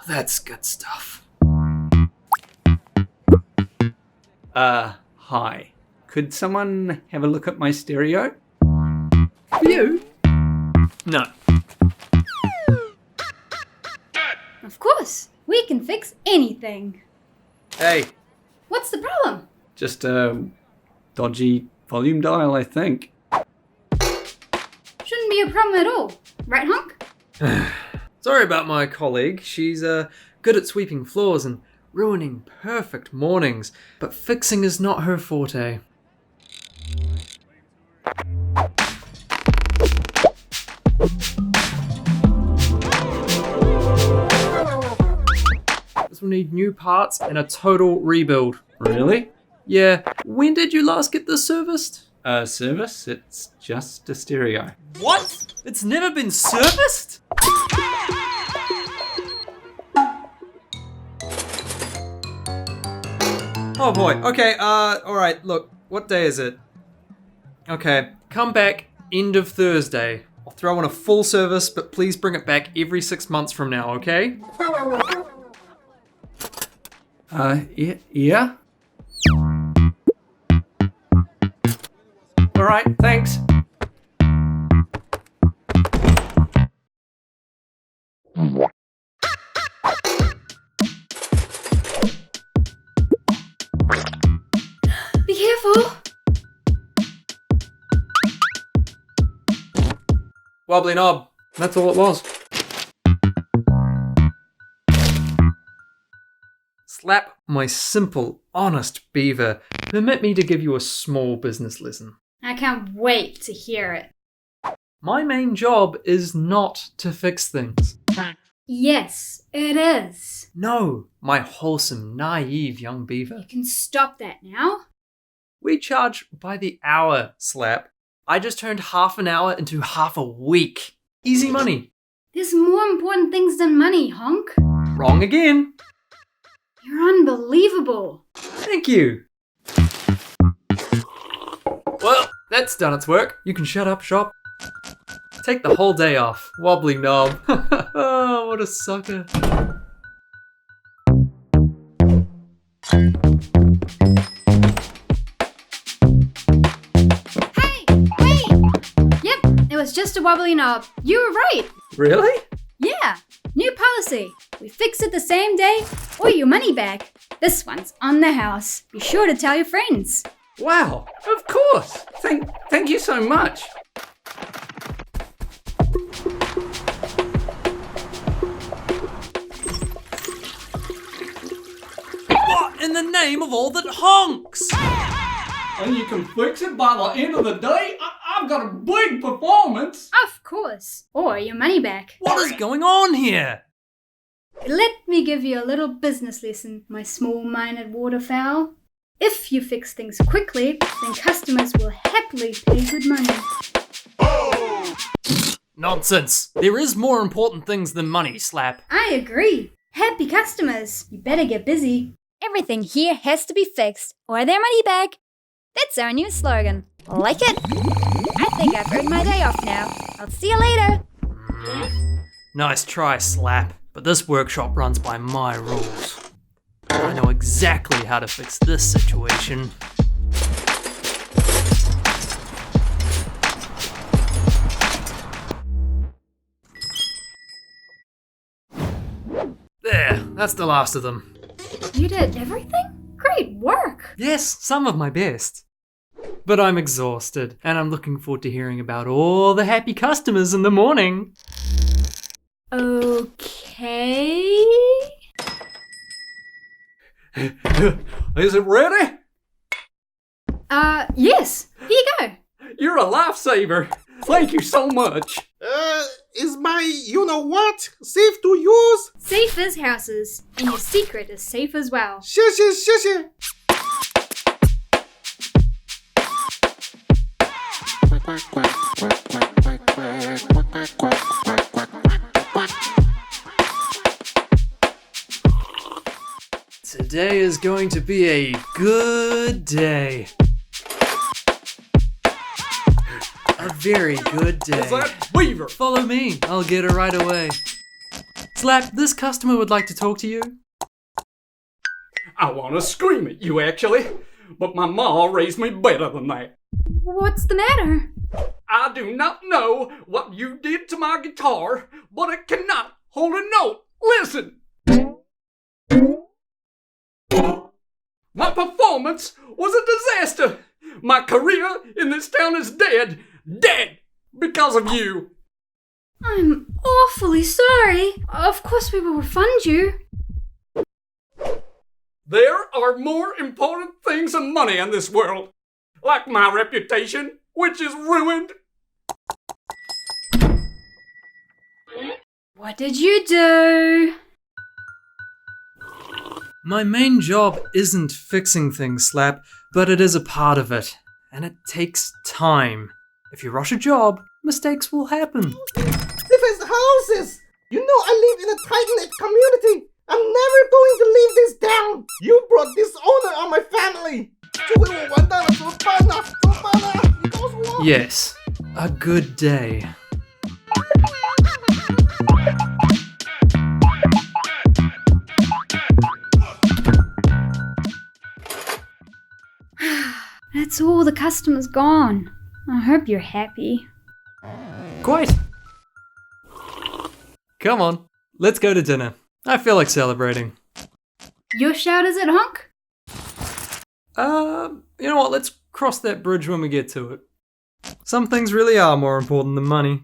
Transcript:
That's good stuff. Hi. Could someone have a look at my stereo? For you? No. Of course, we can fix anything. Hey, What's the problem? just a dodgy volume dial, I think. Shouldn't be a problem at all. Right, Honk? Sorry about my colleague. She's good at sweeping floors and ruining perfect mornings, but fixing is not her forte. This will need new parts and a total rebuild. Really? Yeah, when did you last get this serviced? Service? It's just a stereo. What? It's never been serviced? Oh boy, okay, alright, look, what day is it? Okay, come back end of Thursday. I'll throw in a full service, but please bring it back every 6 months from now, okay? Yeah? Alright, thanks. Be careful. Wobbly knob, that's all it was. Slap, my simple, honest beaver, permit me to give you a small business lesson. I can't wait to hear it. My main job is not to fix things. Yes, it is. No, my wholesome, naive young beaver. You can stop that now. We charge by the hour, Slap. I just turned half an hour into half a week. Easy money. There's more important things than money, Honk. Wrong again. You're unbelievable. Thank you. Well, that's done its work. You can shut up shop. Take the whole day off. Wobbly knob. Oh, what a sucker. Hey! Yep, it was just a wobbly knob. You were right. Really? Yeah, new policy. We fix it the same day or your money back. This one's on the house. Be sure to tell your friends. Wow, of course. Thank you so much. What in the name of all that honks? And you can fix it by the end of the day? I've got a big performance. Of course, or your money back. What is going on here? Let me give you a little business lesson, my small-minded waterfowl. If you fix things quickly, then customers will happily pay good money. Nonsense. There is more important things than money, Slap. I agree. Happy customers. You better get busy. Everything here has to be fixed, or their money back. That's our new slogan. Like it? I think I've earned my day off now. I'll see you later. Nice try, Slap. But this workshop runs by my rules. I know exactly how to fix this situation. There, that's the last of them. You did everything? Great work. Yes, some of my best. But I'm exhausted, and I'm looking forward to hearing about all the happy customers in the morning. Okay. Is it ready? Yes. Here you go. You're a lifesaver. Thank you so much. Is my you-know-what safe to use? Safe as houses, and your secret is safe as well. Shush. Today is going to be a good day. A very good day. Is that Beaver? Follow me. I'll get her right away. Slap, this customer would like to talk to you. I want to scream at you, actually. But my ma raised me better than that. What's the matter? I do not know what you did to my guitar, but it cannot hold a note. Listen! My performance was a disaster. My career in this town is dead. Dead! Because of you. I'm awfully sorry. Of course we will refund you. There are more important things than money in this world. Like my reputation, which is ruined. What did you do? My main job isn't fixing things, Slap, but it is a part of it. And it takes time. If you rush a job, mistakes will happen. Stephen's houses! You know I live in a tight-knit community! I'm never going to leave this down! You brought dishonor on my family! Yes, a good day. That's all the customers gone. I hope you're happy. Quite. Come on, let's go to dinner. I feel like celebrating. Your shout is at HONK? You know what, let's cross that bridge when we get to it. Some things really are more important than money.